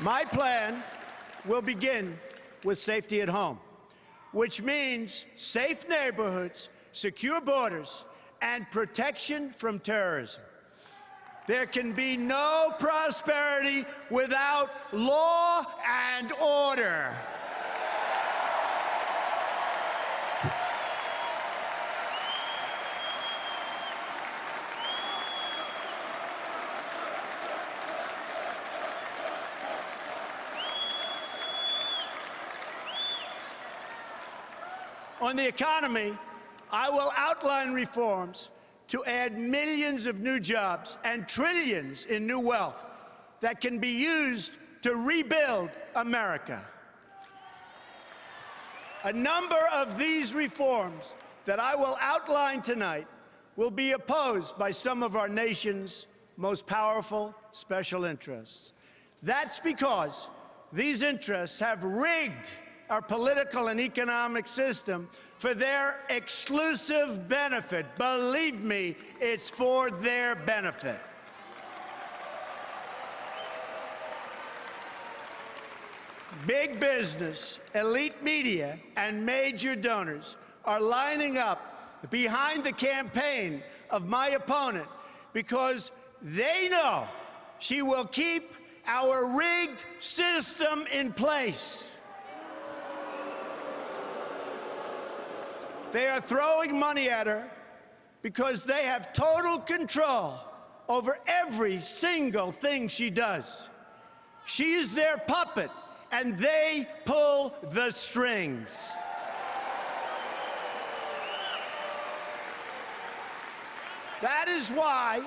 My plan will begin with safety at home, which means safe neighborhoods, secure borders, and protection from terrorism. There can be no prosperity without law and order. On the economy, I will outline reforms to add millions of new jobs and trillions in new wealth that can be used to rebuild America. A number of these reforms that I will outline tonight will be opposed by some of our nation's most powerful special interests. That's because these interests have rigged our political and economic system for their exclusive benefit. Believe me, it's for their benefit. Big business, elite media, and major donors are lining up behind the campaign of my opponent because they know she will keep our rigged system in place. They are throwing money at her because they have total control over every single thing she does. She is their puppet, and they pull the strings. That is why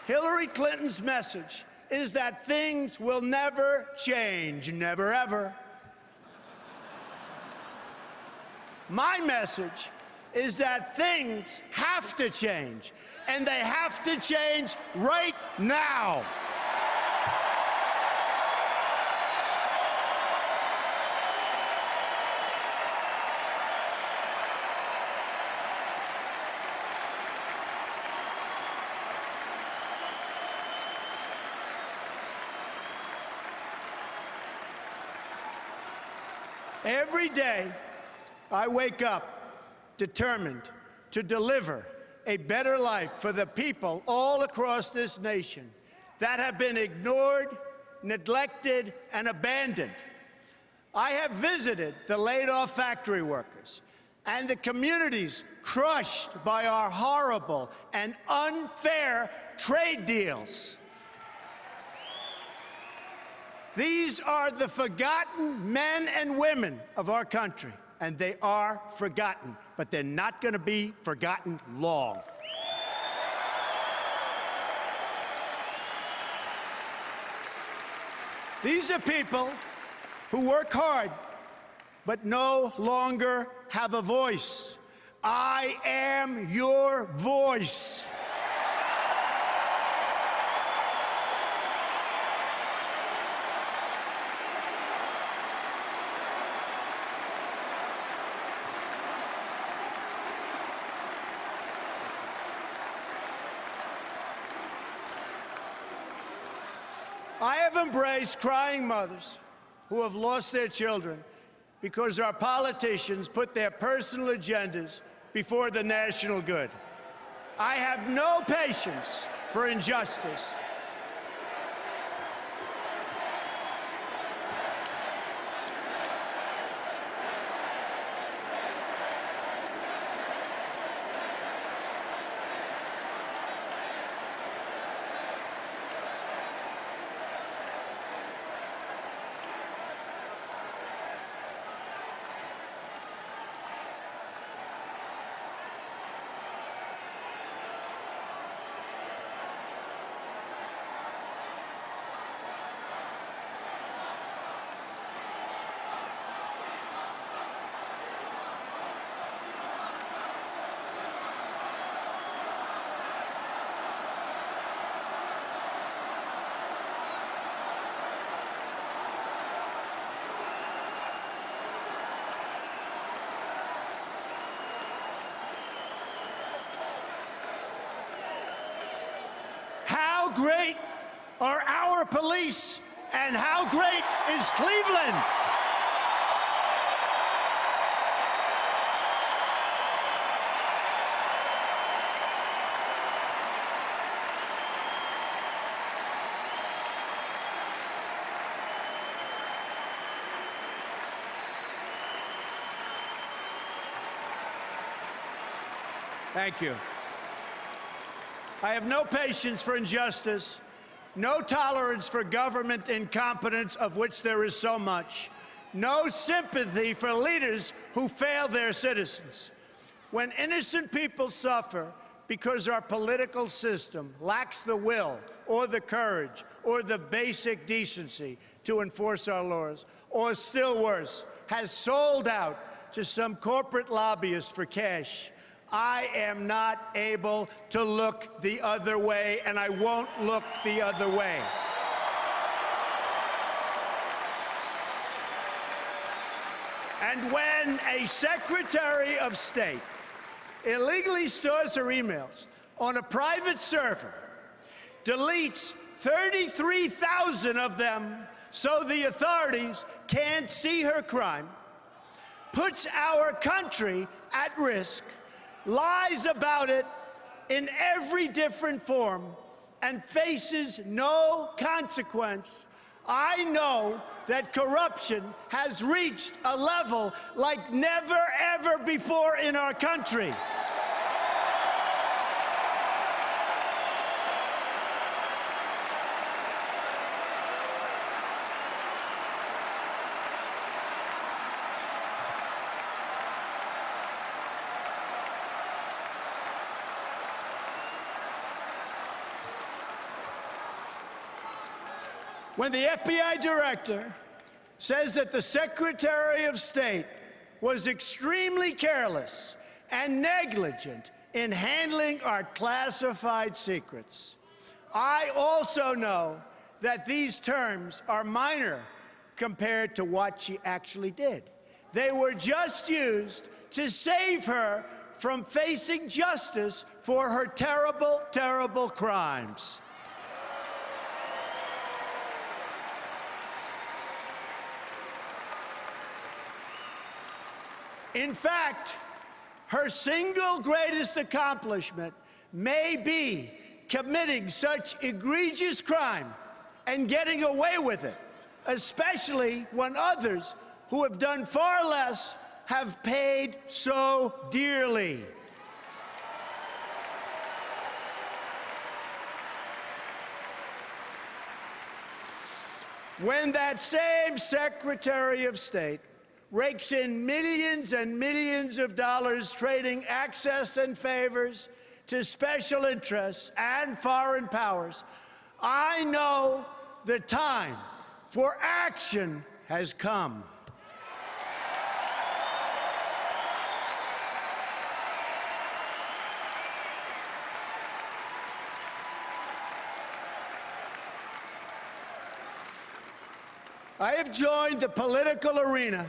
Hillary Clinton's message is that things will never change, never ever. My message is that things have to change, and they have to change right now. Every day, I wake up determined to deliver a better life for the people all across this nation that have been ignored, neglected, and abandoned. I have visited the laid-off factory workers and the communities crushed by our horrible and unfair trade deals. These are the forgotten men and women of our country, and they are forgotten, but they're not going to be forgotten long. These are people who work hard, but no longer have a voice. I am your voice. I have embraced crying mothers who have lost their children because our politicians put their personal agendas before the national good. I have no patience for injustice. How great are our police And how great is Cleveland? Thank you. I have no patience for injustice, no tolerance for government incompetence, of which there is so much, no sympathy for leaders who fail their citizens. When innocent people suffer because our political system lacks the will or the courage or the basic decency to enforce our laws, or still worse, has sold out to some corporate lobbyist for cash, I am not able to look the other way, and I won't look the other way. And when a Secretary of State illegally stores her emails on a private server, deletes 33,000 of them so the authorities can't see her crime, puts our country at risk, lies about it in every different form, and faces no consequence, I know that corruption has reached a level like never, ever before in our country. When the FBI director says that the Secretary of State was extremely careless and negligent in handling our classified secrets, I also know that these terms are minor compared to what she actually did. They were just used to save her from facing justice for her terrible, terrible crimes. In fact, her single greatest accomplishment may be committing such egregious crime and getting away with it, especially when others who have done far less have paid so dearly. When that same Secretary of State rakes in millions and millions of dollars trading access and favors to special interests and foreign powers, I know the time for action has come. I have joined the political arena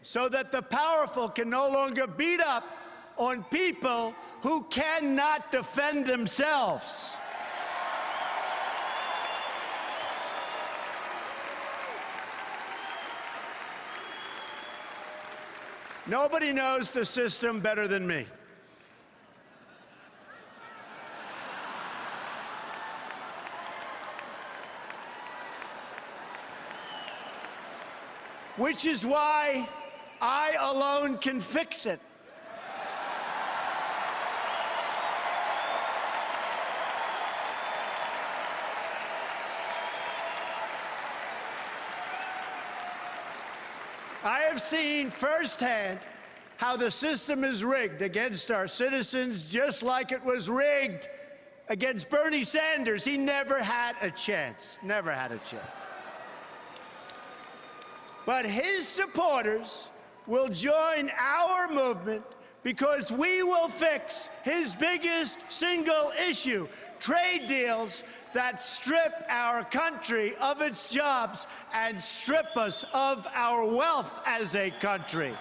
so that the powerful can no longer beat up on people who cannot defend themselves. Nobody knows the system better than me. Which is why I alone can fix it. I have seen firsthand how the system is rigged against our citizens, just like it was rigged against Bernie Sanders. He never had a chance, never had a chance. But his supporters will join our movement because we will fix his biggest single issue, trade deals that strip our country of its jobs and strip us of our wealth as a country.